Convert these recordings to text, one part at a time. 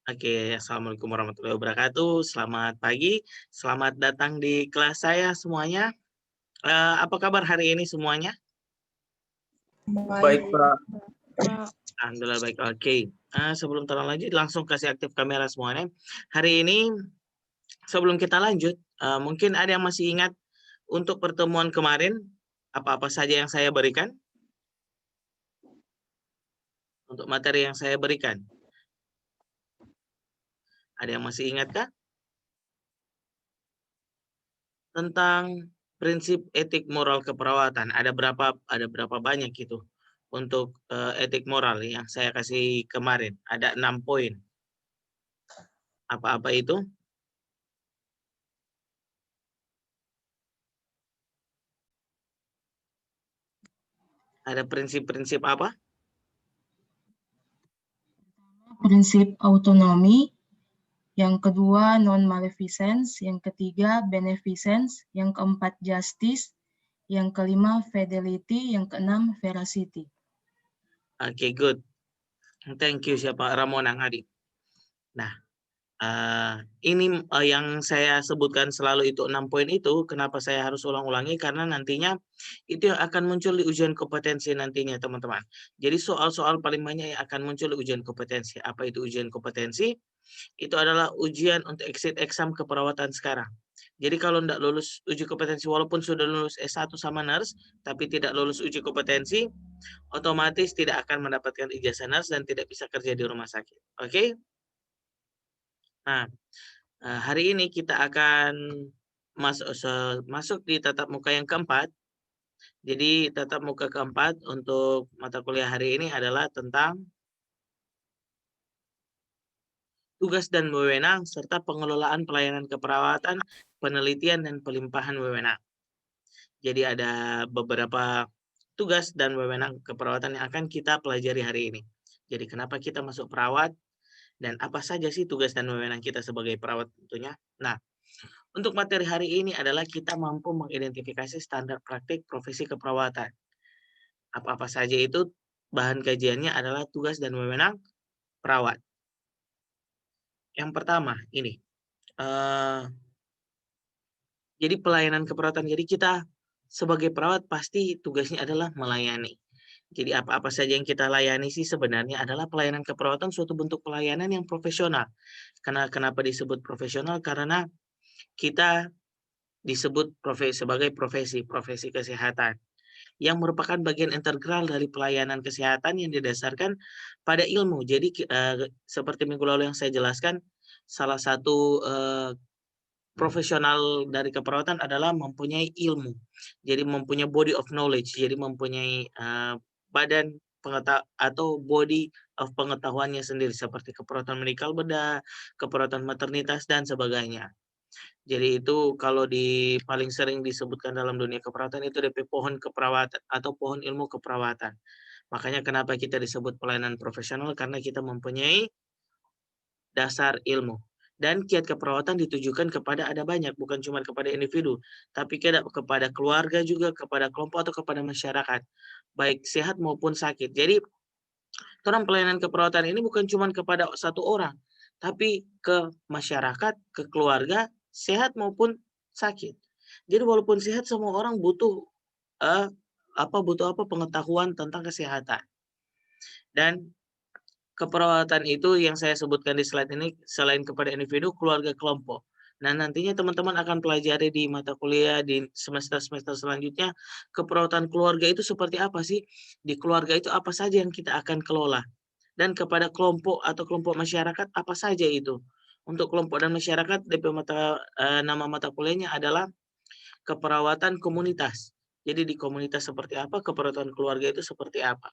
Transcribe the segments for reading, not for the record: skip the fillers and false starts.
Oke, Assalamualaikum warahmatullahi wabarakatuh. Selamat pagi, selamat datang di kelas saya semuanya. Apa kabar hari ini semuanya? Baik, Pak. Alhamdulillah baik. Oke, sebelum terlalu lanjut, langsung kasih aktif kamera semuanya. Hari ini, sebelum kita lanjut, mungkin ada yang masih ingat untuk pertemuan kemarin, apa-apa saja yang saya berikan? Untuk materi yang saya berikan. Ada yang masih ingatkah? Tentang prinsip etik moral keperawatan. Ada berapa banyak itu untuk etik moral yang saya kasih kemarin. Ada 6 poin. Apa-apa itu? Ada prinsip-prinsip apa? Prinsip autonomi, yang kedua non-maleficence, yang ketiga beneficence, yang keempat justice, yang kelima fidelity, yang keenam veracity. Oke, good. Thank you siapa Ramona Adi. Nah, ini yang saya sebutkan selalu itu 6 poin itu, kenapa saya harus ulang-ulangi, karena nantinya itu yang akan muncul di ujian kompetensi nantinya teman-teman. Jadi soal-soal paling banyak yang akan muncul di ujian kompetensi. Apa itu ujian kompetensi? Itu adalah ujian untuk exit exam keperawatan sekarang. Jadi kalau tidak lulus uji kompetensi, walaupun sudah lulus S1 sama nurse, tapi tidak lulus uji kompetensi, otomatis tidak akan mendapatkan ijazah nurse dan tidak bisa kerja di rumah sakit. Oke? Nah, hari ini kita akan masuk di tatap muka yang keempat. Jadi tatap muka keempat untuk mata kuliah hari ini adalah tentang tugas dan wewenang serta pengelolaan pelayanan keperawatan, penelitian dan pelimpahan wewenang. Jadi ada beberapa tugas dan wewenang keperawatan yang akan kita pelajari hari ini. Jadi kenapa kita masuk perawat dan apa saja sih tugas dan wewenang kita sebagai perawat tentunya. Nah, untuk materi hari ini adalah kita mampu mengidentifikasi standar praktik profesi keperawatan. Apa-apa saja itu, bahan kajiannya adalah tugas dan wewenang perawat. Yang pertama ini, jadi pelayanan keperawatan. Jadi kita sebagai perawat pasti tugasnya adalah melayani. Jadi apa-apa saja yang kita layani sih sebenarnya adalah pelayanan keperawatan, suatu bentuk pelayanan yang profesional. Kenapa disebut profesional? Karena kita disebut sebagai profesi kesehatan yang merupakan bagian integral dari pelayanan kesehatan yang didasarkan pada ilmu. Jadi seperti minggu lalu yang saya jelaskan, salah satu profesional dari keperawatan adalah mempunyai ilmu. Jadi mempunyai body of knowledge, jadi mempunyai badan atau body of pengetahuannya sendiri seperti keperawatan medikal bedah, keperawatan maternitas dan sebagainya. Jadi itu kalau paling sering disebutkan dalam dunia keperawatan itu DP pohon keperawatan atau pohon ilmu keperawatan. Makanya kenapa kita disebut pelayanan profesional, karena kita mempunyai dasar ilmu. Dan kiat keperawatan ditujukan kepada ada banyak, bukan cuma kepada individu, tapi kepada keluarga juga, kepada kelompok atau kepada masyarakat, baik sehat maupun sakit. Jadi orang pelayanan keperawatan ini bukan cuma kepada satu orang, tapi ke masyarakat, ke keluarga, sehat maupun sakit. Jadi walaupun sehat, semua orang butuh pengetahuan tentang kesehatan. Dan keperawatan itu yang saya sebutkan di slide ini selain kepada individu, keluarga, kelompok. Nah, nantinya teman-teman akan pelajari di mata kuliah di semester-semester selanjutnya, keperawatan keluarga itu seperti apa sih? Di keluarga itu apa saja yang kita akan kelola? Dan kepada kelompok atau kelompok masyarakat apa saja itu? Untuk kelompok dan masyarakat, nama mata kuliahnya adalah keperawatan komunitas. Jadi di komunitas seperti apa, keperawatan keluarga itu seperti apa.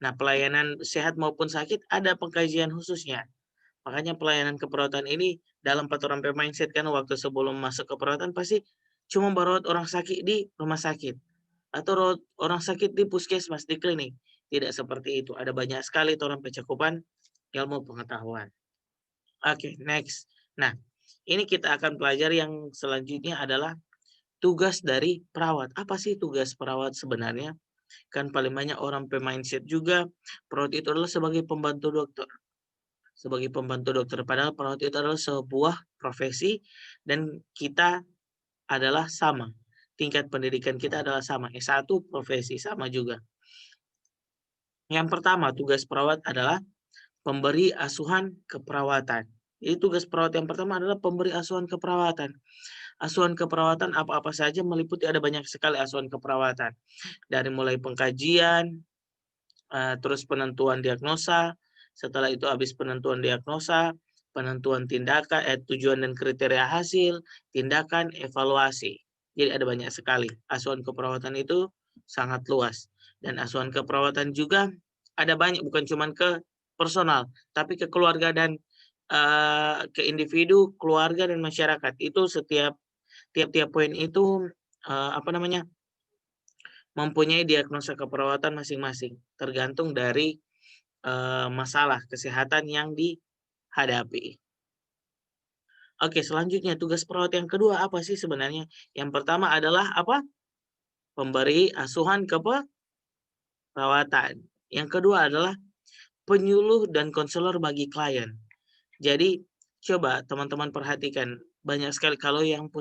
Nah, pelayanan sehat maupun sakit ada pengkajian khususnya. Makanya pelayanan keperawatan ini dalam peraturan mindset kan waktu sebelum masuk keperawatan pasti cuma merawat orang sakit di rumah sakit atau rawat orang sakit di puskesmas, di klinik. Tidak seperti itu. Ada banyak sekali orang pencakupan ilmu pengetahuan. Oke, next. Nah, ini kita akan pelajari yang selanjutnya adalah tugas dari perawat. Apa sih tugas perawat sebenarnya? Kan paling banyak orang mindset juga, perawat itu adalah sebagai pembantu dokter. sebagai pembantu dokter. Padahal perawat itu adalah sebuah profesi dan kita adalah sama. Tingkat pendidikan kita adalah sama. S1 profesi sama juga. Yang pertama, tugas perawat adalah pemberi asuhan keperawatan. Jadi tugas perawat yang pertama adalah pemberi asuhan keperawatan. Asuhan keperawatan apa-apa saja meliputi ada banyak sekali asuhan keperawatan. Dari mulai pengkajian, terus penentuan diagnosa, setelah itu habis penentuan diagnosa, penentuan tindakan, tujuan dan kriteria hasil, tindakan, evaluasi. Jadi ada banyak sekali. Asuhan keperawatan itu sangat luas. Dan asuhan keperawatan juga ada banyak, bukan cuma ke personal, tapi ke keluarga dan ke individu, keluarga dan masyarakat. Itu tiap-tiap poin itu mempunyai diagnosa keperawatan masing-masing, tergantung dari masalah kesehatan yang dihadapi. Oke, selanjutnya tugas perawat yang kedua apa sih sebenarnya? Yang pertama adalah apa? Pemberi asuhan keperawatan. Yang kedua adalah penyuluh dan konselor bagi klien. Jadi coba teman-teman perhatikan, banyak sekali kalau yang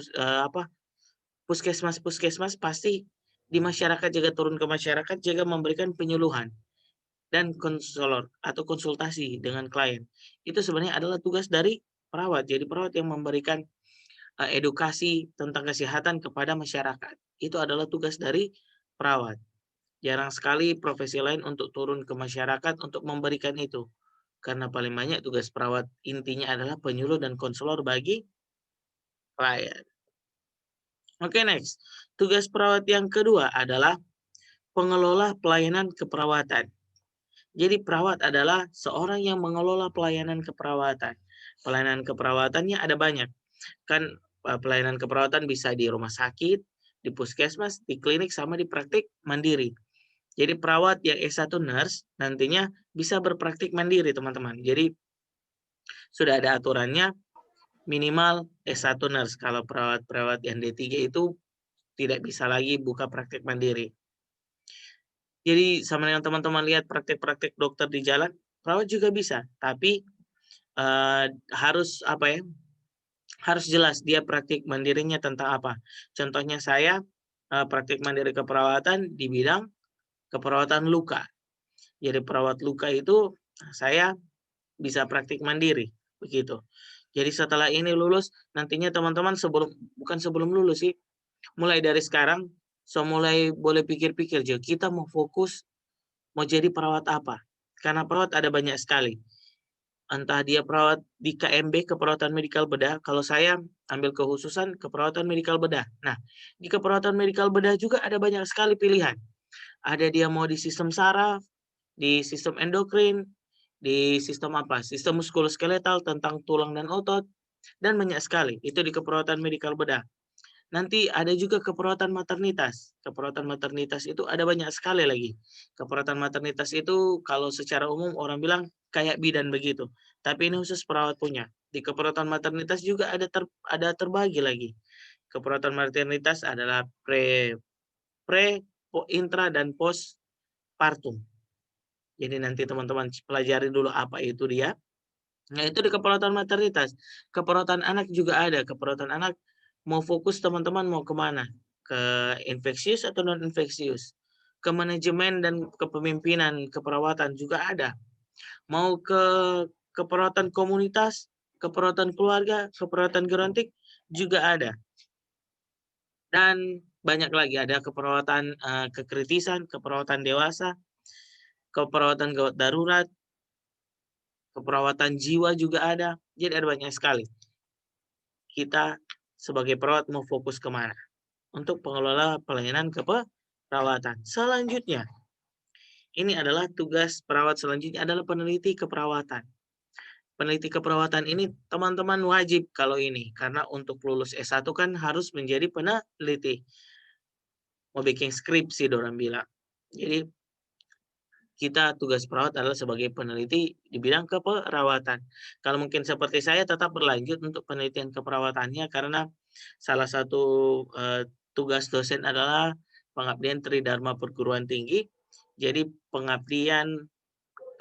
puskesmas pasti di masyarakat juga turun ke masyarakat juga memberikan penyuluhan dan konselor atau konsultasi dengan klien. Itu sebenarnya adalah tugas dari perawat. Jadi perawat yang memberikan edukasi tentang kesehatan kepada masyarakat. Itu adalah tugas dari perawat. Jarang sekali profesi lain untuk turun ke masyarakat untuk memberikan itu. Karena paling banyak tugas perawat intinya adalah penyuluh dan konselor bagi klien. Oke, next. Tugas perawat yang kedua adalah pengelola pelayanan keperawatan. Jadi perawat adalah seorang yang mengelola pelayanan keperawatan. Pelayanan keperawatannya ada banyak. Kan pelayanan keperawatan bisa di rumah sakit, di puskesmas, di klinik, sama di praktik mandiri. Jadi perawat yang S1 nurse nantinya bisa berpraktik mandiri, teman-teman. Jadi sudah ada aturannya minimal S1 nurse. Kalau perawat-perawat yang D3 itu tidak bisa lagi buka praktik mandiri. Jadi sama dengan teman-teman lihat praktik-praktik dokter di jalan, perawat juga bisa, tapi harus harus jelas dia praktik mandirinya tentang apa. Contohnya saya praktik mandiri keperawatan di bidang keperawatan luka. Jadi perawat luka itu saya bisa praktik mandiri, begitu. Jadi setelah ini lulus, nantinya teman-teman bukan sebelum lulus sih, mulai dari sekarang, mulai boleh pikir-pikir, kita mau fokus mau jadi perawat apa? Karena perawat ada banyak sekali. Entah dia perawat di KMB, keperawatan medikal bedah, kalau saya ambil kekhususan keperawatan medikal bedah. Nah, di keperawatan medikal bedah juga ada banyak sekali pilihan. Ada dia mau di sistem saraf, di sistem endokrin, di sistem apa? Sistem muskuloskeletal tentang tulang dan otot, dan banyak sekali. Itu di keperawatan medikal bedah. Nanti ada juga keperawatan maternitas. Keperawatan maternitas itu ada banyak sekali lagi. Keperawatan maternitas itu kalau secara umum orang bilang kayak bidan begitu. Tapi ini khusus perawat punya. Di keperawatan maternitas juga ada terbagi lagi. Keperawatan maternitas adalah pre, intra dan post partum. Jadi nanti teman-teman pelajari dulu apa itu dia. Nah, itu di keperawatan maternitas. Keperawatan anak juga ada. Keperawatan anak mau fokus teman-teman mau kemana? Ke infeksius atau non-infeksius? Ke manajemen dan kepemimpinan keperawatan juga ada. Mau ke keperawatan komunitas, keperawatan keluarga, keperawatan gerontik juga ada. Dan banyak lagi, ada keperawatan kekritisan, keperawatan dewasa, keperawatan gawat darurat, keperawatan jiwa juga ada. Jadi ada banyak sekali. Kita sebagai perawat mau fokus kemana? Untuk pengelola pelayanan keperawatan. Selanjutnya, ini adalah tugas perawat selanjutnya adalah peneliti keperawatan. Peneliti keperawatan ini teman-teman wajib kalau ini, karena untuk lulus S1 kan harus menjadi peneliti. Mau bikin skripsi dorang bilang. Jadi kita tugas perawat adalah sebagai peneliti di bidang keperawatan. Kalau mungkin seperti saya tetap berlanjut untuk penelitian keperawatannya karena salah satu tugas dosen adalah pengabdian Tridharma Perguruan Tinggi. Jadi pengabdian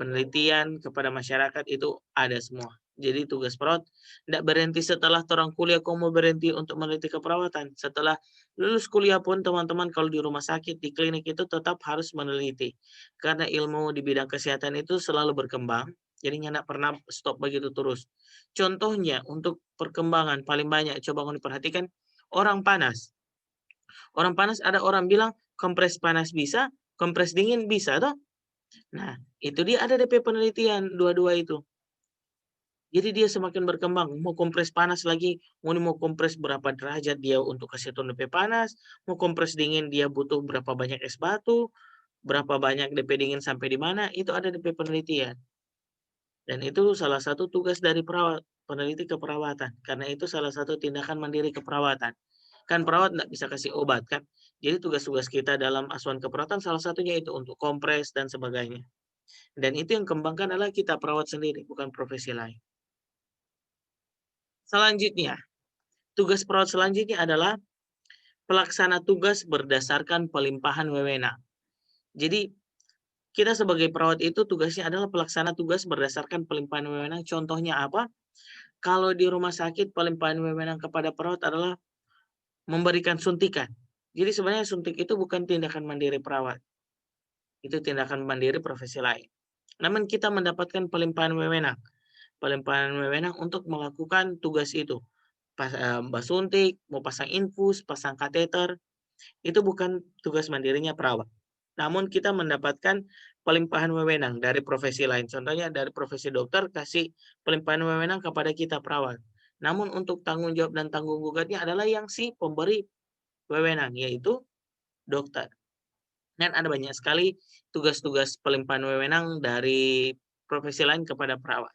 penelitian kepada masyarakat itu ada semua. Jadi tugas perawat tidak berhenti setelah orang kuliah kamu berhenti untuk meneliti keperawatan. Setelah lulus kuliah pun teman-teman kalau di rumah sakit, di klinik itu tetap harus meneliti. Karena ilmu di bidang kesehatan itu selalu berkembang, jadinya tidak pernah stop begitu terus. Contohnya untuk perkembangan paling banyak coba kamu perhatikan orang panas. Orang panas ada orang bilang kompres panas bisa, kompres dingin bisa toh. Nah, itu dia ada DP penelitian dua-dua itu. Jadi dia semakin berkembang, mau kompres panas lagi, mau kompres berapa derajat dia untuk kasih turun DP panas, mau kompres dingin dia butuh berapa banyak es batu, berapa banyak DP dingin sampai di mana, itu ada DP penelitian. Dan itu salah satu tugas dari perawat, peneliti keperawatan. Karena itu salah satu tindakan mandiri keperawatan. Kan perawat nggak bisa kasih obat kan. Jadi tugas-tugas kita dalam asuhan keperawatan salah satunya itu untuk kompres dan sebagainya. Dan itu yang kembangkan adalah kita perawat sendiri, bukan profesi lain. Selanjutnya, tugas perawat selanjutnya adalah pelaksana tugas berdasarkan pelimpahan wewenang. Jadi, kita sebagai perawat itu tugasnya adalah pelaksana tugas berdasarkan pelimpahan wewenang. Contohnya apa? Kalau di rumah sakit, pelimpahan wewenang kepada perawat adalah memberikan suntikan. Jadi sebenarnya suntik itu bukan tindakan mandiri perawat. Itu tindakan mandiri profesi lain. Namun kita mendapatkan pelimpahan wewenang. Pelimpahan wewenang untuk melakukan tugas itu. Suntik, mau pasang infus, pasang kateter, itu bukan tugas mandirinya perawat. Namun kita mendapatkan pelimpahan wewenang dari profesi lain. Contohnya dari profesi dokter kasih pelimpahan wewenang kepada kita perawat. Namun untuk tanggung jawab dan tanggung gugatnya adalah yang si pemberi wewenang, yaitu dokter. Dan ada banyak sekali tugas-tugas pelimpahan wewenang dari profesi lain kepada perawat.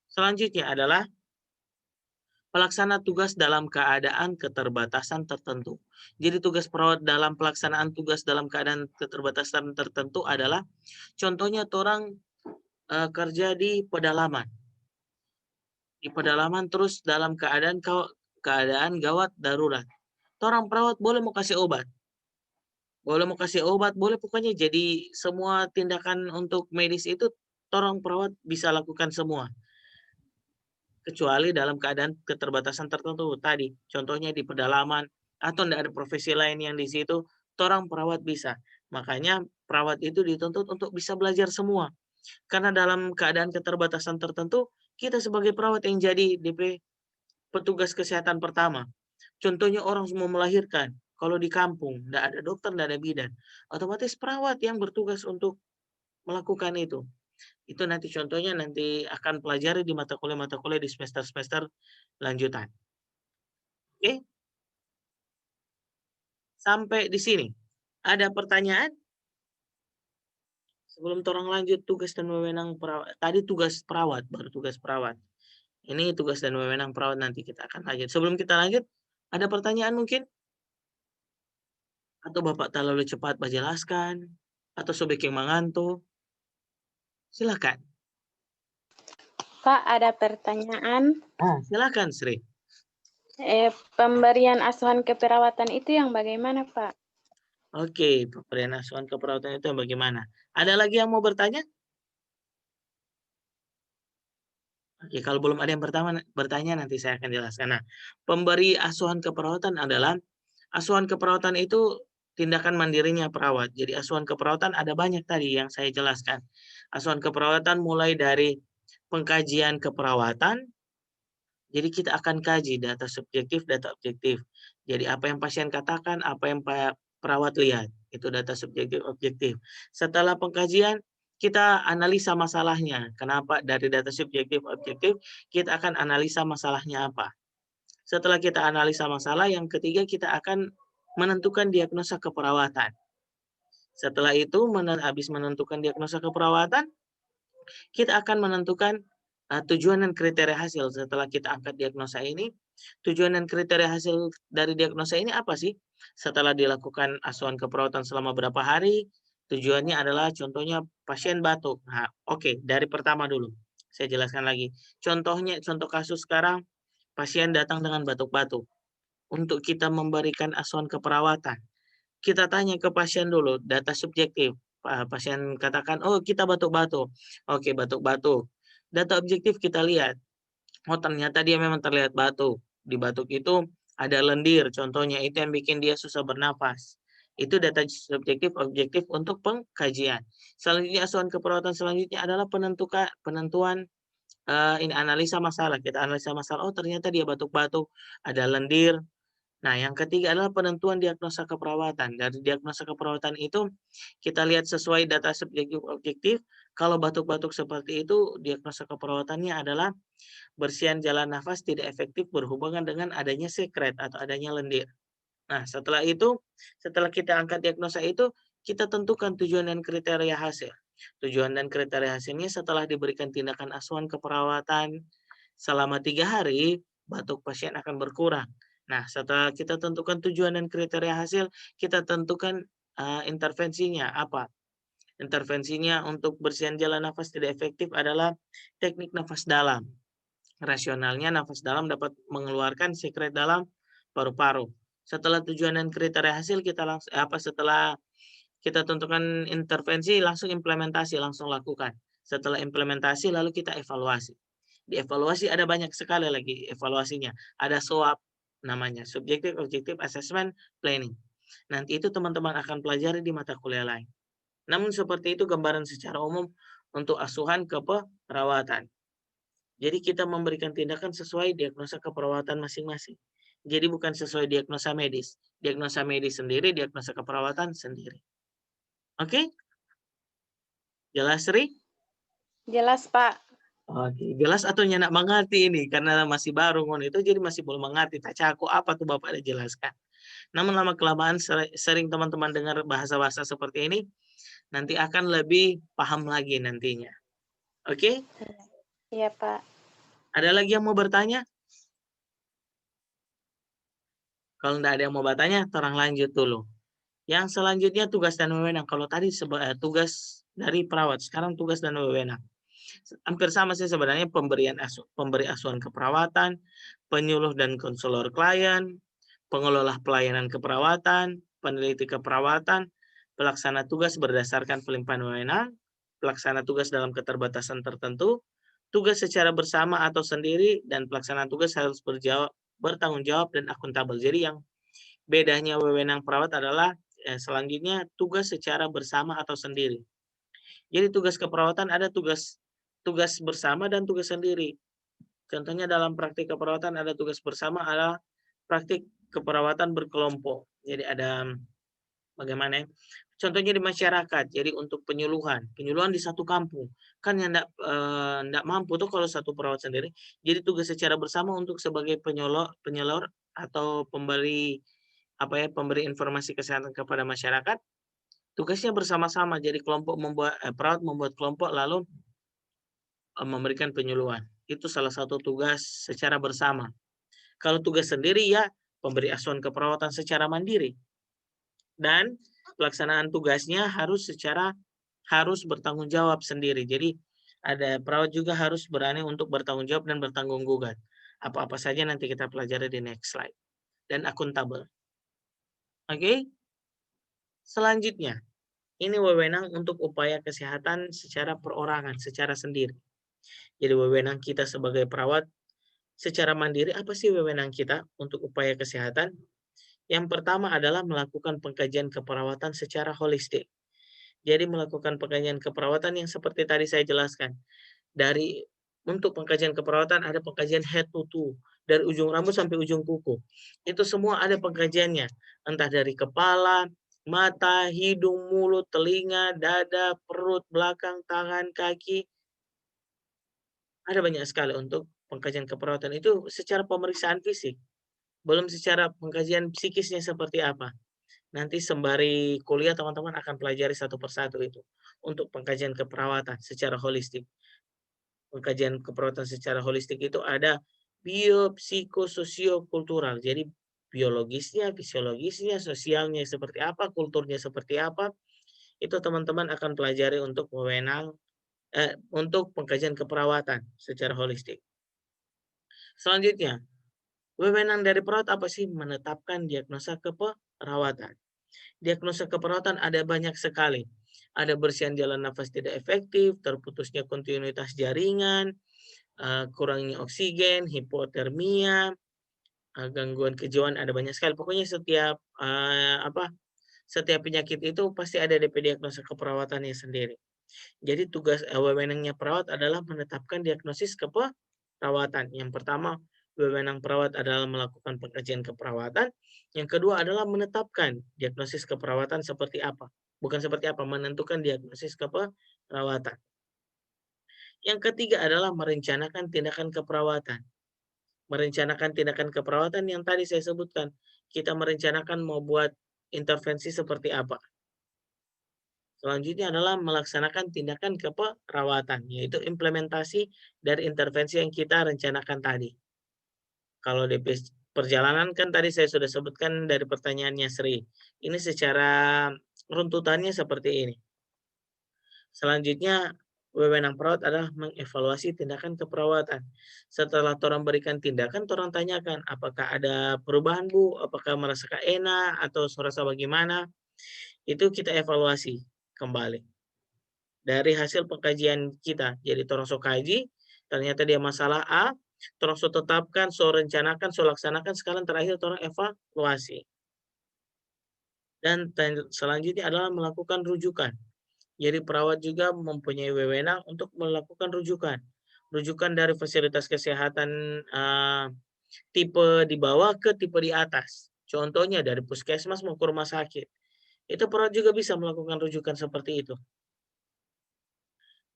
Selanjutnya adalah pelaksana tugas dalam keadaan keterbatasan tertentu. Jadi tugas perawat dalam pelaksanaan tugas dalam keadaan keterbatasan tertentu adalah contohnya orang kerja di pedalaman. Di pedalaman terus dalam keadaan gawat darurat. Orang perawat boleh mau kasih obat. Boleh mau kasih obat, boleh pokoknya jadi semua tindakan untuk medis itu orang perawat bisa lakukan semua. Kecuali dalam keadaan keterbatasan tertentu tadi, contohnya di pedalaman atau tidak ada profesi lain yang di situ, orang perawat bisa. Makanya perawat itu dituntut untuk bisa belajar semua. Karena dalam keadaan keterbatasan tertentu, kita sebagai perawat yang jadi DP petugas kesehatan pertama. Contohnya orang semua melahirkan, kalau di kampung tidak ada dokter, tidak ada bidan, otomatis perawat yang bertugas untuk melakukan itu. Itu nanti contohnya nanti akan pelajari di mata kuliah di semester-semester lanjutan. Oke? Sampai di sini. Ada pertanyaan? Sebelum orang lanjut tugas dan wewenang perawat. Tadi tugas perawat, baru tugas perawat. Ini tugas dan wewenang perawat nanti kita akan lanjut. Sebelum kita lanjut, ada pertanyaan mungkin? Atau Bapak terlalu cepat menjelaskan? Atau sobek yang mengantuk? Silakan. Pak, ada pertanyaan. Silakan Sri. Pemberian asuhan keperawatan itu yang bagaimana, Pak? Oke, pemberian asuhan keperawatan itu yang bagaimana? Ada lagi yang mau bertanya? Oke, kalau belum ada yang bertanya nanti saya akan jelaskan. Nah, pemberi asuhan keperawatan adalah asuhan keperawatan itu tindakan mandirinya perawat. Jadi asuhan keperawatan ada banyak tadi yang saya jelaskan. Asuhan keperawatan mulai dari pengkajian keperawatan. Jadi kita akan kaji data subjektif, data objektif. Jadi apa yang pasien katakan, apa yang perawat lihat, itu data subjektif objektif. Setelah pengkajian, kita analisa masalahnya. Kenapa dari data subjektif objektif, kita akan analisa masalahnya apa. Setelah kita analisa masalah, yang ketiga kita akan menentukan diagnosa keperawatan. Setelah itu, habis menentukan diagnosa keperawatan, kita akan menentukan tujuan dan kriteria hasil. Setelah kita angkat diagnosa ini, tujuan dan kriteria hasil dari diagnosa ini apa sih? Setelah dilakukan asuhan keperawatan selama berapa hari, tujuannya adalah contohnya pasien batuk. Nah, oke, dari pertama dulu. Saya jelaskan lagi. Contohnya, contoh kasus sekarang, pasien datang dengan batuk-batuk. Untuk kita memberikan asuhan keperawatan, kita tanya ke pasien dulu, data subjektif. pasien katakan, oh kita batuk-batuk. Oke, batuk-batuk. Data objektif kita lihat. Oh ternyata dia memang terlihat batuk. Di batuk itu ada lendir, contohnya itu yang bikin dia susah bernafas. Itu data subjektif objektif untuk pengkajian. Selanjutnya asuhan keperawatan selanjutnya adalah penentuan ini analisa masalah. Kita analisa masalah, oh ternyata dia batuk-batuk, ada lendir. Nah, yang ketiga adalah penentuan diagnosa keperawatan. Dari diagnosa keperawatan itu kita lihat sesuai data subjektif objektif. Kalau batuk-batuk seperti itu, diagnosa keperawatannya adalah bersihan jalan nafas tidak efektif berhubungan dengan adanya sekret atau adanya lendir. Nah, setelah itu, setelah kita angkat diagnosa itu, kita tentukan tujuan dan kriteria hasil. Tujuan dan kriteria hasilnya setelah diberikan tindakan asuhan keperawatan selama 3 hari, batuk pasien akan berkurang. Nah, setelah kita tentukan tujuan dan kriteria hasil, kita tentukan intervensinya apa. Intervensinya untuk bersihan jalan nafas tidak efektif adalah teknik nafas dalam. Rasionalnya nafas dalam dapat mengeluarkan sekret dalam paru-paru. Setelah tujuan dan kriteria hasil kita setelah kita tentukan intervensi langsung implementasi, langsung lakukan. Setelah implementasi lalu kita evaluasi. Di evaluasi ada banyak sekali lagi evaluasinya. Ada SOAP namanya, Subjective Objective Assessment Planning. Nanti itu teman-teman akan pelajari di mata kuliah lain. Namun seperti itu gambaran secara umum untuk asuhan keperawatan. Jadi kita memberikan tindakan sesuai diagnosa keperawatan masing-masing. Jadi bukan sesuai diagnosa medis. Diagnosa medis sendiri, diagnosa keperawatan sendiri. Oke? Jelas, Sri? Jelas, Pak. Oke, jelas atau nyenak mengerti ini karena masih baru itu jadi masih belum mengerti. Tak cakup apa tuh Bapak dijelaskan. Namun lama kelamaan sering teman-teman dengar bahasa-bahasa seperti ini, nanti akan lebih paham lagi nantinya. Oke? Iya, Pak. Ada lagi yang mau bertanya? Kalau tidak ada yang mau bertanya, terang lanjut dulu. Yang selanjutnya tugas dan wewenang. Kalau tadi tugas dari perawat, sekarang tugas dan wewenang. Hampir sama sih sebenarnya pemberi asuhan keperawatan, penyuluh dan konselor klien, pengelola pelayanan keperawatan, peneliti keperawatan, pelaksana tugas berdasarkan pelimpahan wewenang, pelaksana tugas dalam keterbatasan tertentu, tugas secara bersama atau sendiri, dan pelaksanaan tugas harus bertanggung jawab dan akuntabel. Jadi yang bedanya wewenang perawat adalah selanjutnya tugas secara bersama atau sendiri. Jadi tugas keperawatan ada tugas bersama dan tugas sendiri. Contohnya dalam praktik keperawatan ada tugas bersama, ada praktik keperawatan berkelompok. Jadi ada bagaimana ya? Contohnya di masyarakat. Jadi untuk penyuluhan di satu kampung. Kan yang enggak mampu tuh kalau satu perawat sendiri. Jadi tugas secara bersama untuk sebagai penyelor atau pemberi pemberi informasi kesehatan kepada masyarakat. Tugasnya bersama-sama. Jadi perawat membuat kelompok lalu memberikan penyuluhan. Itu salah satu tugas secara bersama. Kalau tugas sendiri ya pemberi asuhan keperawatan secara mandiri. Dan pelaksanaan tugasnya harus bertanggung jawab sendiri. Jadi ada perawat juga harus berani untuk bertanggung jawab dan bertanggung gugat. Apa-apa saja nanti kita pelajari di next slide. Dan akuntabel. Oke? Selanjutnya, ini wewenang untuk upaya kesehatan secara perorangan, secara sendiri. Jadi wewenang kita sebagai perawat secara mandiri, apa sih wewenang kita untuk upaya kesehatan? Yang pertama adalah melakukan pengkajian keperawatan secara holistik. Jadi melakukan pengkajian keperawatan yang seperti tadi saya jelaskan. Untuk pengkajian keperawatan ada pengkajian head to toe, dari ujung rambut sampai ujung kuku. Itu semua ada pengkajiannya, entah dari kepala, mata, hidung, mulut, telinga, dada, perut, belakang, tangan, kaki. Ada banyak sekali untuk pengkajian keperawatan itu secara pemeriksaan fisik. Belum secara pengkajian psikisnya seperti apa. Nanti sembari kuliah teman-teman akan pelajari satu persatu itu. Untuk pengkajian keperawatan secara holistik. Pengkajian keperawatan secara holistik itu ada bio, psiko, sosio, kultural. Jadi biologisnya, fisiologisnya, sosialnya seperti apa, kulturnya seperti apa. Itu teman-teman akan pelajari untuk untuk pengkajian keperawatan secara holistik. Selanjutnya, wewenang dari perawat apa sih? Menetapkan diagnosa keperawatan. Diagnosa keperawatan ada banyak sekali. ada bersihan jalan nafas tidak efektif, terputusnya kontinuitas jaringan, kurangnya oksigen, hipotermia, gangguan kejiwaan, ada banyak sekali. Pokoknya setiap penyakit itu pasti ada DP diagnosa keperawatannya sendiri. Jadi tugas wewenangnya perawat adalah menetapkan diagnosis keperawatan. Yang pertama, wewenang perawat adalah melakukan pengkajian keperawatan. Yang kedua adalah menetapkan diagnosis keperawatan seperti apa. Bukan seperti apa, menentukan diagnosis keperawatan. Yang ketiga adalah merencanakan tindakan keperawatan. Merencanakan tindakan keperawatan yang tadi saya sebutkan. Kita merencanakan mau buat intervensi seperti apa. Selanjutnya adalah melaksanakan tindakan keperawatan, yaitu implementasi dari intervensi yang kita rencanakan tadi. Kalau DP perjalanan kan tadi saya sudah sebutkan dari pertanyaannya Sri. Ini secara runtutannya seperti ini. Selanjutnya, wewenang perawat adalah mengevaluasi tindakan keperawatan. Setelah orang berikan tindakan, orang tanyakan, apakah ada perubahan Bu? Apakah merasakan enak atau merasa bagaimana? Itu kita evaluasi kembali. Dari hasil pengkajian kita. Jadi orang so kaji, ternyata dia masalah A, orang so tetapkan, so rencanakan, so laksanakan, sekarang terakhir orang evaluasi. Dan selanjutnya adalah melakukan rujukan. Jadi perawat juga mempunyai wewenang untuk melakukan rujukan. Rujukan dari fasilitas kesehatan tipe di bawah ke tipe di atas. Contohnya dari puskesmas mau ke rumah sakit. Itu perawat juga bisa melakukan rujukan seperti itu.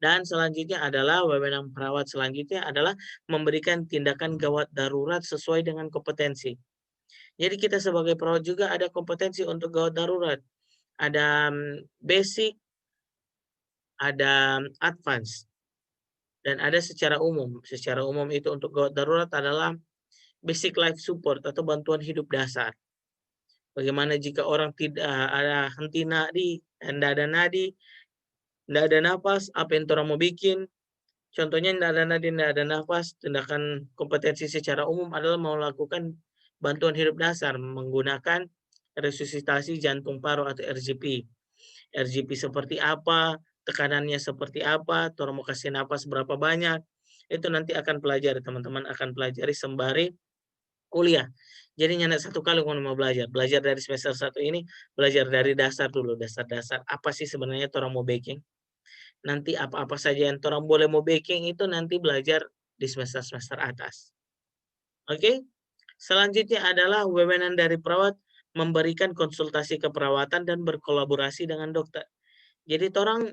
Dan selanjutnya adalah wewenang perawat selanjutnya adalah memberikan tindakan gawat darurat sesuai dengan kompetensi. Jadi kita sebagai perawat juga ada kompetensi untuk gawat darurat. Ada basic, ada advance, dan ada secara umum. Secara umum itu untuk gawat darurat adalah basic life support atau bantuan hidup dasar. Bagaimana jika orang tidak ada henti nadi, tidak ada nadi, tidak ada nafas, apa yang orang mau bikin? Contohnya tidak ada nadi, tidak ada nafas, tindakan kompetensi secara umum adalah melakukan bantuan hidup dasar menggunakan resusitasi jantung paru atau RGP. RGP seperti apa, tekanannya seperti apa, orang mau kasih nafas berapa banyak, itu nanti akan pelajari, teman-teman akan pelajari sembari kuliah. Jadi nyana satu kali kalau mau belajar dari semester 1 ini, belajar dari dasar dulu, dasar-dasar apa sih sebenarnya orang mau backing. Nanti apa-apa saja yang orang boleh mau backing itu nanti belajar di semester-semester atas. Oke? Selanjutnya adalah wewenang dari perawat memberikan konsultasi keperawatan dan berkolaborasi dengan dokter. Jadi orang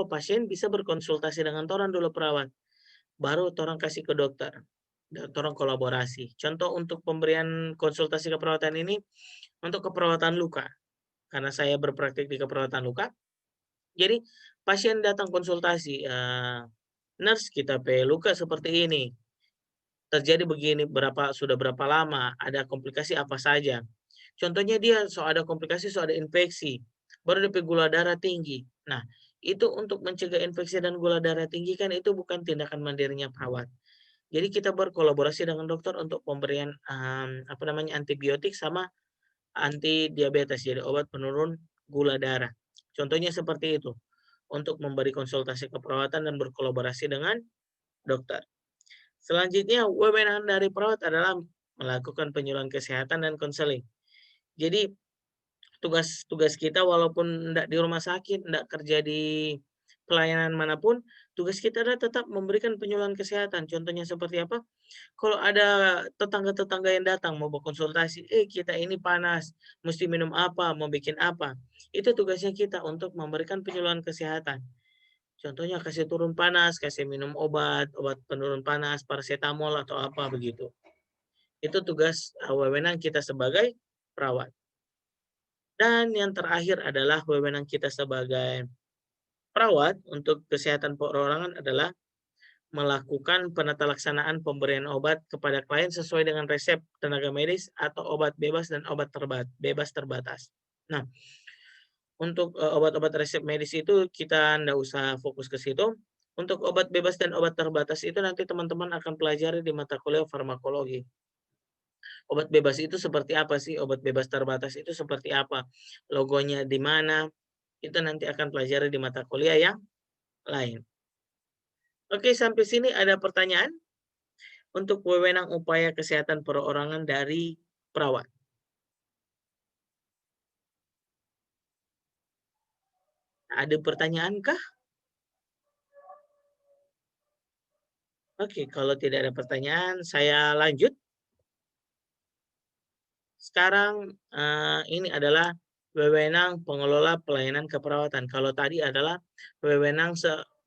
pasien bisa berkonsultasi dengan orang dulu perawat, baru orang kasih ke dokter, dan orang kolaborasi. Contoh untuk pemberian konsultasi keperawatan ini untuk keperawatan luka, karena saya berpraktik di keperawatan luka. Jadi pasien datang konsultasi, nurse kita luka seperti ini, terjadi begini sudah berapa lama, ada komplikasi apa saja. Contohnya dia ada komplikasi, ada infeksi, baru DP gula darah tinggi. Nah, itu untuk mencegah infeksi dan gula darah tinggi kan itu bukan tindakan mandirinya perawat. Jadi kita berkolaborasi dengan dokter untuk pemberian antibiotik sama anti diabetes, jadi obat penurun gula darah. Contohnya seperti itu. Untuk memberi konsultasi keperawatan dan berkolaborasi dengan dokter. Selanjutnya, wewenang dari perawat adalah melakukan penyuluhan kesehatan dan konseling. Jadi tugas kita walaupun tidak di rumah sakit, tidak kerja di pelayanan manapun, tugas kita adalah tetap memberikan penyuluhan kesehatan. Contohnya seperti apa? Kalau ada tetangga-tetangga yang datang mau berkonsultasi, kita ini panas, mesti minum apa, mau bikin apa. Itu tugasnya kita untuk memberikan penyuluhan kesehatan. Contohnya kasih turun panas, kasih minum obat penurun panas, paracetamol atau apa begitu. Itu tugas wewenang kita sebagai perawat. Dan yang terakhir adalah wewenang kita sebagai perawat untuk kesehatan perorangan adalah melakukan penata laksanaan pemberian obat kepada klien sesuai dengan resep tenaga medis atau obat bebas dan obat bebas terbatas. Nah, untuk obat-obat resep medis itu kita tidak usah fokus ke situ. Untuk obat bebas dan obat terbatas itu nanti teman-teman akan pelajari di mata kuliah farmakologi. Obat bebas itu seperti apa sih? Obat bebas terbatas itu seperti apa? Logonya di mana? Itu nanti akan pelajari di mata kuliah yang lain. Oke, sampai sini ada pertanyaan untuk wewenang upaya kesehatan perorangan dari perawat. Ada pertanyaan kah? Oke, kalau tidak ada pertanyaan, saya lanjut. Sekarang ini adalah wewenang pengelola pelayanan keperawatan. Kalau tadi adalah wewenang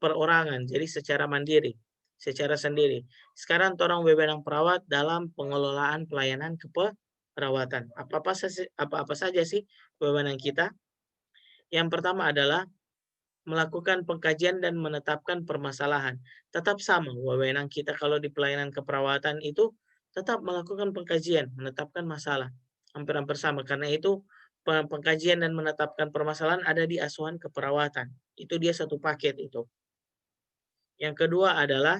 perorangan, jadi secara mandiri, secara sendiri. Sekarang orang wewenang perawat dalam pengelolaan pelayanan keperawatan. Apa-apa saja sih wewenang kita? Yang pertama adalah melakukan pengkajian dan menetapkan permasalahan. Tetap sama wewenang kita kalau di pelayanan keperawatan itu tetap melakukan pengkajian, menetapkan masalah. Hampir-hampir sama karena itu pengkajian dan menetapkan permasalahan ada di asuhan keperawatan. Itu dia satu paket itu. Yang kedua adalah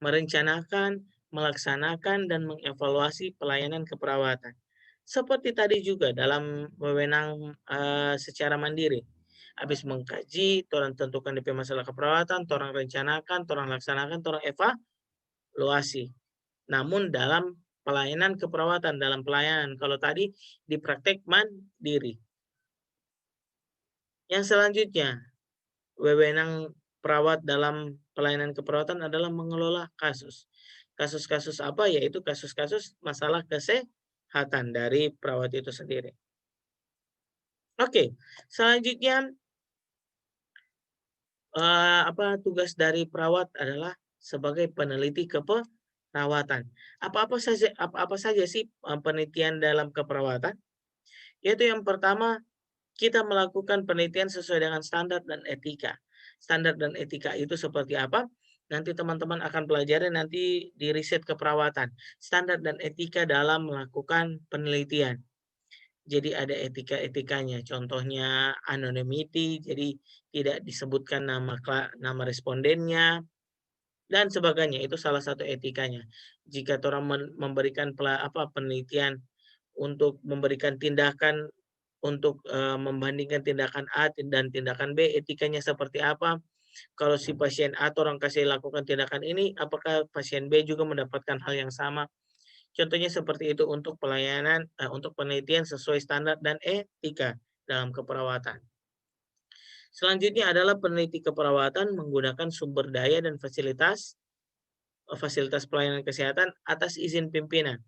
merencanakan, melaksanakan, dan mengevaluasi pelayanan keperawatan. Seperti tadi juga dalam wewenang secara mandiri. Habis mengkaji, orang tentukan DP masalah keperawatan, orang rencanakan, orang laksanakan, orang evaluasi. Namun dalam pelayanan keperawatan, dalam pelayanan, kalau tadi di praktek mandiri. Yang selanjutnya, wewenang perawat dalam pelayanan keperawatan adalah mengelola kasus. Kasus-kasus apa? Yaitu kasus-kasus masalah kesehatan dari perawat itu sendiri. Oke, selanjutnya tugas dari perawat adalah sebagai peneliti keperawatan. Apa saja sih penelitian dalam keperawatan? Yaitu yang pertama, kita melakukan penelitian sesuai dengan standar dan etika. Standar dan etika itu seperti apa? Nanti teman-teman akan pelajari nanti di riset keperawatan. Standar dan etika dalam melakukan penelitian. Jadi ada etika-etikanya. Contohnya anonymity, jadi tidak disebutkan nama respondennya dan sebagainya. Itu salah satu etikanya. Jika orang memberikan penelitian untuk memberikan tindakan untuk membandingkan tindakan A dan tindakan B, etikanya seperti apa? Kalau si pasien A orang kasih lakukan tindakan ini, apakah pasien B juga mendapatkan hal yang sama? Contohnya seperti itu untuk pelayanan, untuk penelitian sesuai standar dan etika dalam keperawatan. Selanjutnya adalah peneliti keperawatan menggunakan sumber daya dan fasilitas pelayanan kesehatan atas izin pimpinan.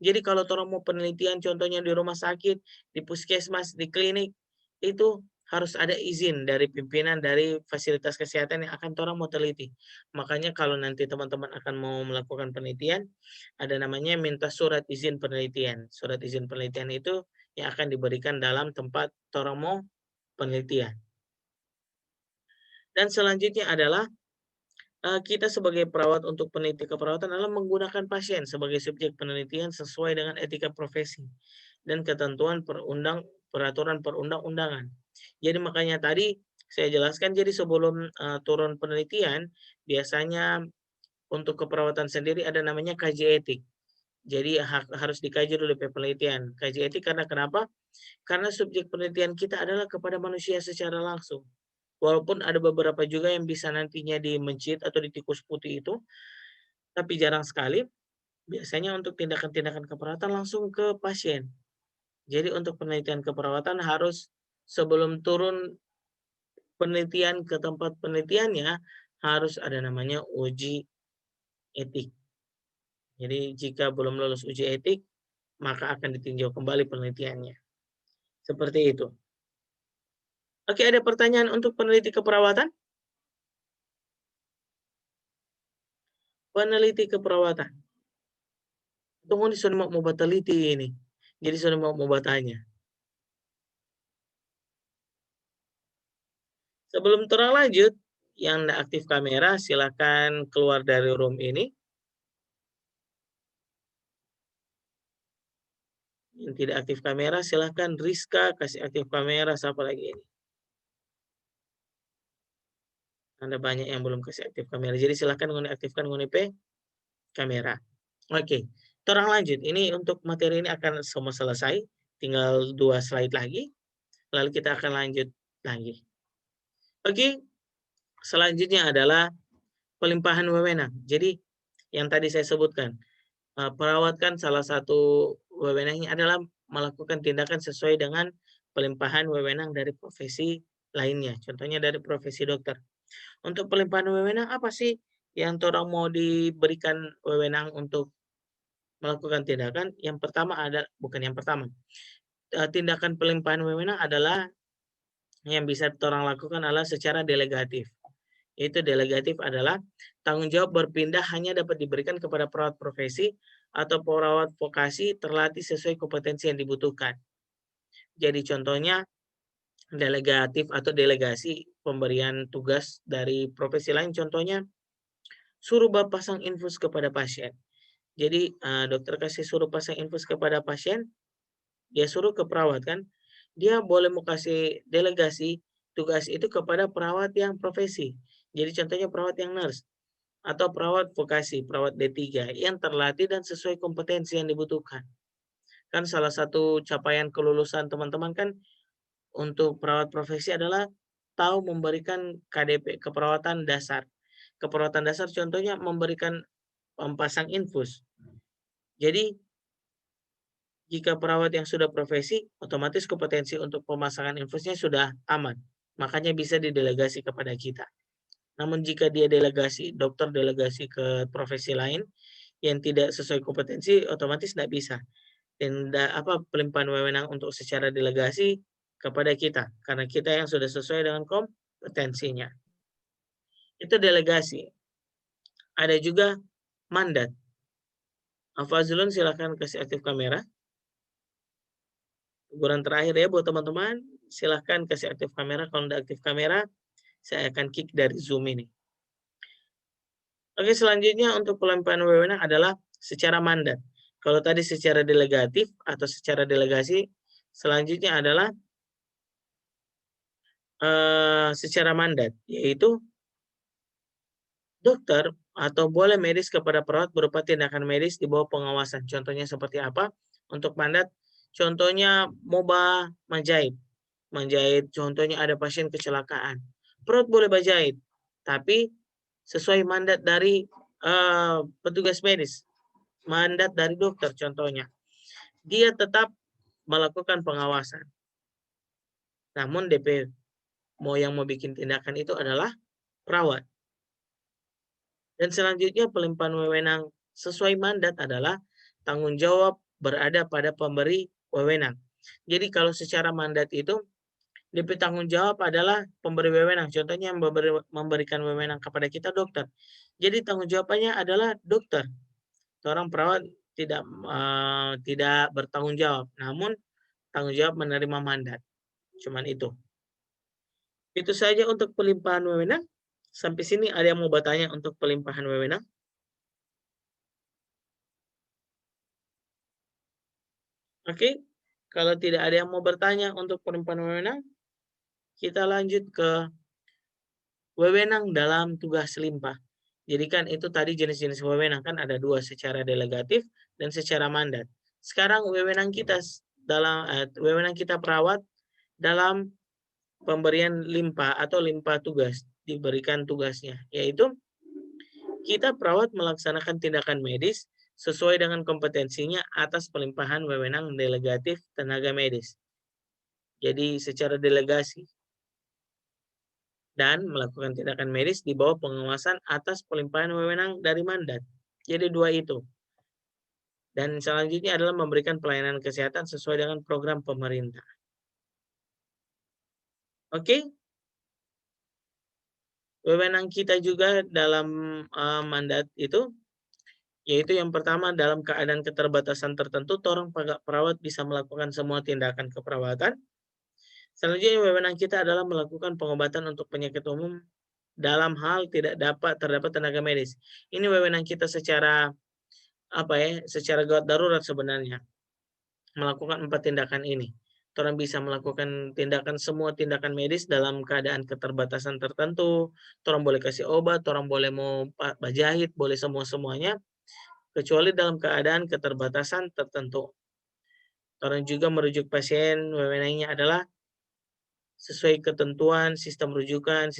Jadi kalau orang mau penelitian contohnya di rumah sakit, di puskesmas, di klinik, itu harus ada izin dari pimpinan dari fasilitas kesehatan yang akan orang mau teliti. Makanya kalau nanti teman-teman akan mau melakukan penelitian, ada namanya minta surat izin penelitian. Surat izin penelitian itu yang akan diberikan dalam tempat orang mau penelitian. Dan selanjutnya adalah kita sebagai perawat untuk peneliti keperawatan adalah menggunakan pasien sebagai subjek penelitian sesuai dengan etika profesi dan ketentuan peraturan perundang-undangan. Jadi makanya tadi saya jelaskan, jadi sebelum turun penelitian, biasanya untuk keperawatan sendiri ada namanya kaji etik. Jadi harus dikaji dulu penelitian. Kaji etik karena kenapa? Karena subjek penelitian kita adalah kepada manusia secara langsung. Walaupun ada beberapa juga yang bisa nantinya di mencit atau di tikus putih itu, tapi jarang sekali. Biasanya untuk tindakan-tindakan keperawatan langsung ke pasien. Jadi untuk penelitian keperawatan harus sebelum turun penelitian ke tempat penelitiannya harus ada namanya uji etik. Jadi jika belum lulus uji etik, maka akan ditinjau kembali penelitiannya. Seperti itu. Oke, ada pertanyaan untuk peneliti keperawatan? Peneliti keperawatan. Tunggu nih, sudah mau teliti ini. Jadi sudah mau bertanya. Sebelum lanjut, yang tidak aktif kamera silakan keluar dari room ini. Yang tidak aktif kamera silakan Rizka kasih aktif kamera, siapa lagi ini? Ada banyak yang belum kasih aktif kamera. Jadi silakan aktifkan kamera. Oke, terang lanjut. Ini untuk materi ini akan semua selesai. tinggal 2 slide lagi, lalu kita akan lanjut lagi. Oke, selanjutnya adalah pelimpahan wewenang. Jadi yang tadi saya sebutkan, perawat kan salah satu wewenangnya adalah melakukan tindakan sesuai dengan pelimpahan wewenang dari profesi lainnya. Contohnya dari profesi dokter. Untuk pelimpahan wewenang apa sih yang orang mau diberikan wewenang untuk melakukan tindakan? Yang pertama bukan yang pertama. Tindakan pelimpahan wewenang adalah yang bisa orang lakukan adalah secara delegatif. Yaitu delegatif adalah tanggung jawab berpindah hanya dapat diberikan kepada perawat profesi atau perawat vokasi terlatih sesuai kompetensi yang dibutuhkan. Jadi contohnya delegatif atau delegasi pemberian tugas dari profesi lain, contohnya suruh pasang infus kepada pasien. Jadi dokter kasih suruh pasang infus kepada pasien, dia suruh ke perawat kan, dia boleh mau kasih delegasi tugas itu kepada perawat yang profesi. Jadi contohnya perawat yang nurse atau perawat vokasi, perawat D3 yang terlatih dan sesuai kompetensi yang dibutuhkan. Kan salah satu capaian kelulusan teman-teman kan untuk perawat profesi adalah tahu memberikan KDP, keperawatan dasar. Keperawatan dasar contohnya memberikan pasang infus. Jadi jika perawat yang sudah profesi, otomatis kompetensi untuk pemasangan infusnya sudah aman. Makanya bisa didelegasi kepada kita. Namun jika dia dokter delegasi ke profesi lain yang tidak sesuai kompetensi, otomatis tidak bisa. Dan pelimpahan wewenang untuk secara delegasi kepada kita, karena kita yang sudah sesuai dengan kompetensinya. Itu delegasi. Ada juga mandat. Fazlun silakan kasih aktif kamera. Teguran terakhir ya buat teman-teman, silahkan kasih aktif kamera. Kalau tidak aktif kamera, saya akan kick dari Zoom ini. Oke, selanjutnya untuk pelimpahan wewenang adalah secara mandat. Kalau tadi secara delegatif atau secara delegasi, selanjutnya adalah secara mandat, yaitu dokter atau boleh medis kepada perawat berupa tindakan medis di bawah pengawasan. Contohnya seperti apa? Untuk mandat, contohnya menjahit. Menjahit, contohnya ada pasien kecelakaan. Perawat boleh menjahit, tapi sesuai mandat dari petugas medis. Mandat dari dokter contohnya. Dia tetap melakukan pengawasan. Namun DP yang mau bikin tindakan itu adalah perawat. Dan selanjutnya pelimpahan wewenang sesuai mandat adalah tanggung jawab berada pada pemberi wewenang. Jadi kalau secara mandat itu DP tanggung jawab adalah pemberi wewenang. Contohnya yang memberikan wewenang kepada kita dokter. Jadi tanggung jawabannya adalah dokter. Seorang perawat tidak bertanggung jawab, namun tanggung jawab menerima mandat. Cuman itu. Itu saja untuk pelimpahan wewenang. Sampai sini ada yang mau bertanya untuk pelimpahan wewenang? Oke, kalau tidak ada yang mau bertanya untuk pelimpahan wewenang, kita lanjut ke wewenang dalam tugas limpah. Jadi kan itu tadi jenis-jenis wewenang kan ada 2, secara delegatif dan secara mandat. Sekarang wewenang kita perawat dalam pemberian limpah atau limpah tugas, diberikan tugasnya, yaitu kita perawat melaksanakan tindakan medis sesuai dengan kompetensinya atas pelimpahan wewenang delegatif tenaga medis. Jadi secara delegasi dan melakukan tindakan medis di bawah pengawasan atas pelimpahan wewenang dari mandat. Jadi 2 itu. Dan selanjutnya adalah memberikan pelayanan kesehatan sesuai dengan program pemerintah. Oke? Wewenang kita juga dalam mandat itu, yaitu yang pertama dalam keadaan keterbatasan tertentu, orang perawat bisa melakukan semua tindakan keperawatan. Selanjutnya wewenang kita adalah melakukan pengobatan untuk penyakit umum dalam hal tidak terdapat tenaga medis. Ini wewenang kita secara secara gawat darurat sebenarnya. Melakukan 4 tindakan ini. Orang bisa melakukan semua tindakan medis dalam keadaan keterbatasan tertentu. Orang boleh kasih obat, orang boleh mau jahit, boleh semua-semuanya. Kecuali dalam keadaan keterbatasan tertentu. Orang juga merujuk pasien wewenangnya adalah sesuai ketentuan sistem rujukan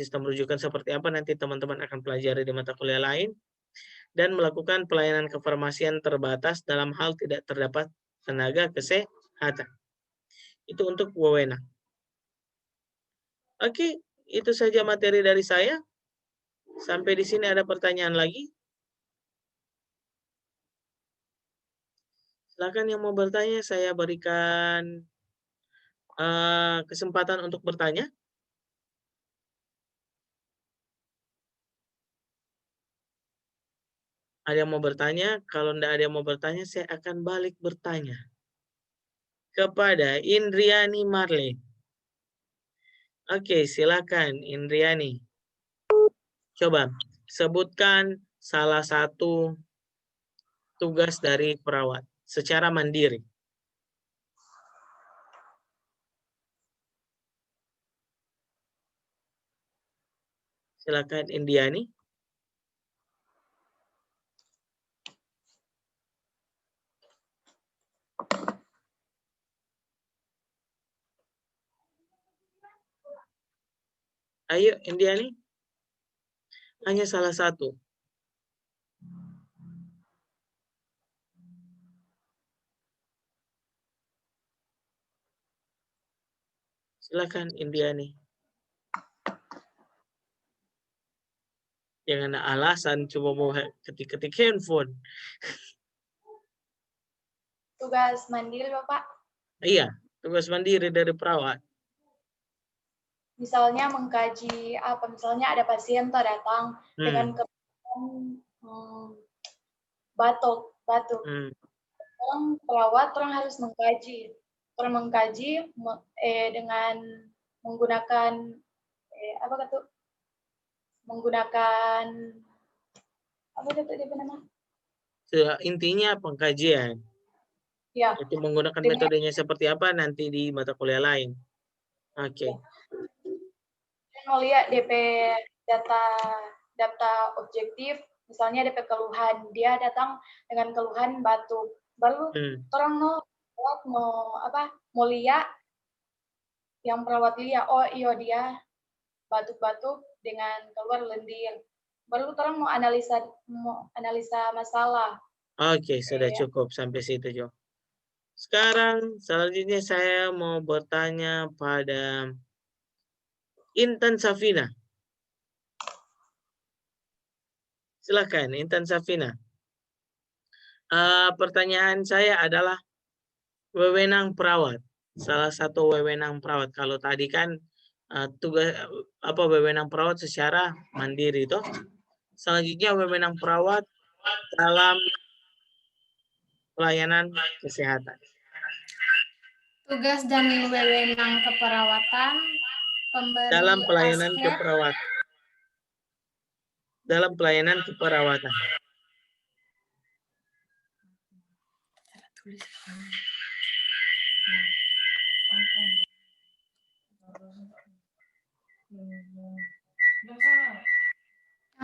seperti apa nanti teman-teman akan pelajari di mata kuliah lain, dan melakukan pelayanan kefarmasian terbatas dalam hal tidak terdapat tenaga kesehatan. Itu untuk wewenang. Oke, itu saja materi dari saya. Sampai di sini ada pertanyaan lagi? Silakan yang mau bertanya, saya berikan kesempatan untuk bertanya. Ada yang mau bertanya? Kalau tidak ada yang mau bertanya, saya akan balik bertanya kepada Indriani Marley. Oke, silakan Indriani. Coba sebutkan salah satu tugas dari perawat secara mandiri. Silakan Indiani. Ayo Indiani. Hanya salah satu. Silakan Indiani. Jangan ada alasan cuma mau ketik-ketik handphone. Tugas mandiri, Bapak. Iya, tugas mandiri dari perawat. Misalnya mengkaji apa, misalnya ada pasien datang dengan keluhan batuk. Orang perawat harus mengkaji. Dengan menggunakan apa kata? Menggunakan apa kata dia nama? Intinya pengkajian. Ya. Itu menggunakan metodenya seperti apa nanti di mata kuliah lain. Oke. Melihat DP data objektif, misalnya DP keluhan, dia datang dengan keluhan batuk. Baru orang mau lihat yang perawat lihat, oh iya dia batuk-batuk dengan keluar lendir. Baru orang mau analisa masalah. Oke, sudah cukup sampai situ, Jo. Sekarang selanjutnya saya mau bertanya pada Intan Safina. Silakan Intan Safina. Pertanyaan saya adalah wewenang perawat. Salah satu wewenang perawat. Kalau tadi kan tugas wewenang perawat secara mandiri toh. Selanjutnya wewenang perawat dalam pelayanan kesehatan. Tugas dan wewenang keperawatan, pemberi dalam pelayanan askep, keperawatan. Dalam pelayanan keperawatan.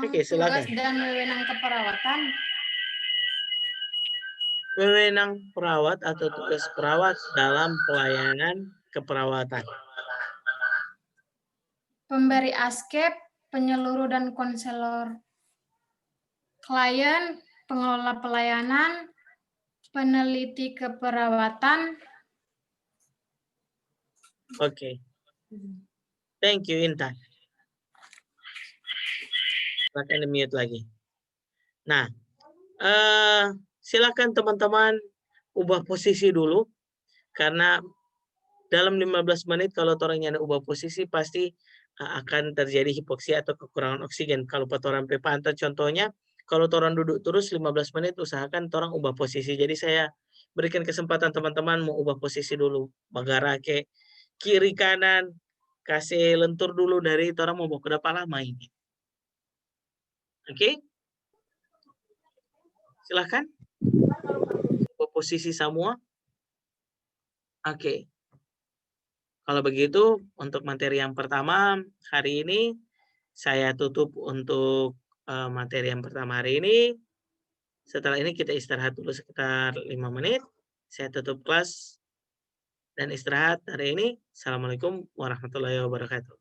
Oke, silakan. Tugas dan wewenang keperawatan. Wewenang perawat atau tugas perawat dalam pelayanan keperawatan. Pemberi askep, penyeluruh dan konselor klien, pengelola pelayanan, peneliti keperawatan. Oke. Thank you, Intan. Silakan di-mute lagi. Nah, silakan teman-teman ubah posisi dulu, karena dalam 15 menit kalau orangnya ada ubah posisi pasti akan terjadi hipoksia atau kekurangan oksigen. Kalau orang pantat contohnya, kalau orang duduk terus 15 menit usahakan orang ubah posisi. Jadi saya berikan kesempatan teman-teman mau ubah posisi dulu. Bagara ke kiri kanan, kasih lentur dulu dari orang mau bawa ke depan lama ini. Oke? Silahkan. Ubah posisi semua. Oke. Kalau begitu, untuk materi yang pertama hari ini, saya tutup untuk materi yang pertama hari ini. Setelah ini kita istirahat dulu sekitar 5 menit. Saya tutup kelas. dan istirahat hari ini. Assalamualaikum warahmatullahi wabarakatuh.